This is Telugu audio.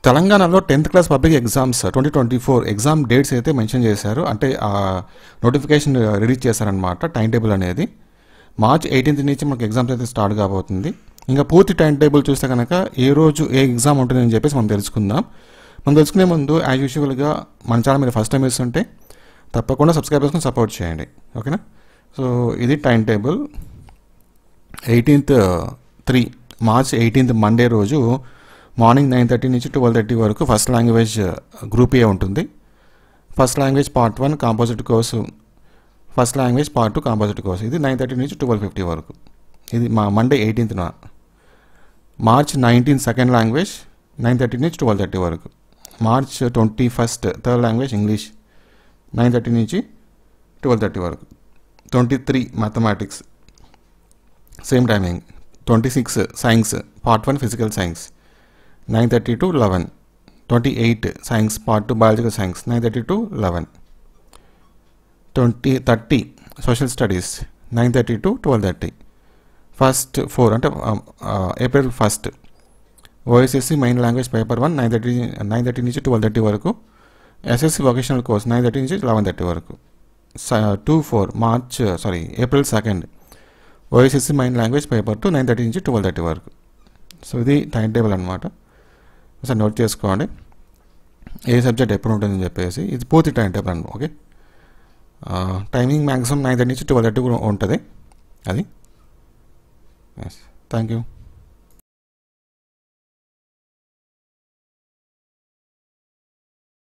తెలంగాణలో 10th class public exams 2024 exam dates అయితే మెన్షన్ చేశారు. అంటే నోటిఫికేషన్ రిలీజ్ చేశారనమాట టైం టేబుల్ అనేది. మార్చ్ 18th నుంచి మనకు ఎగ్జామ్స్ అయితే స్టార్ట్ కాబోతుంది. ఇంకా పూర్తి టైం టేబుల్ చూస్తే కనుక ఏ రోజు ఏ ఎగ్జామ్ ఉంటుందని చెప్పేసి మనం తెలుసుకుందాం. మనం తెలుసుకునే ముందు యాజ్ యూజువల్గా మన ఛానల్ మీరు ఫస్ట్ టైం ఇస్తుంటే తప్పకుండా సబ్స్క్రైబ్ చేసుకుని సపోర్ట్ చేయండి, ఓకేనా. సో ఇది time table. 18/3 March 18th Monday రోజు మార్నింగ్ 9:30 నుంచి 12:30 వరకు ఫస్ట్ లాంగ్వేజ్ గ్రూప్ ఏ ఉంటుంది. First language part 1 composite course, first language part 2 composite course. ఇది 9:30 నుంచి 12:50 వరకు. ఇది మా Monday 18th. March 19 second language 9:30 నుంచి 12:30 వరకు. మార్చ్ 21 థర్డ్ లాంగ్వేజ్ ఇంగ్లీష్ 9:30 నుంచి 12:30 వరకు. 23 mathematics same timing. 26 science part 1 physical science 9:30 to 11. 28 science part 2 biological science 9:30 to 11. 30 social studies 9:30 to 12:30. First 4 అంటే April 1 OSSC main language paper 1 9:30 నుంచి 12:30 వరకు. ఎస్ఎస్సి వొకేషనల్ కోర్స్ 9:30 నుంచి 11:30 వరకు. 2/4 April 2 OSSC main language paper 2 9:30 నుంచి 12:30 వరకు. సో ఇది టైం టేబుల్ అనమాట. ఒకసారి నోట్ చేసుకోండి ఏ సబ్జెక్ట్ ఎప్పుడు ఉంటుందని చెప్పేసి. ఇది పూర్తి టైం టేబుల్ అండి, ఓకే. టైమింగ్ మ్యాక్సిమం 9:30 నుంచి 12:30 ఉంటుంది అది. Yes, thank you.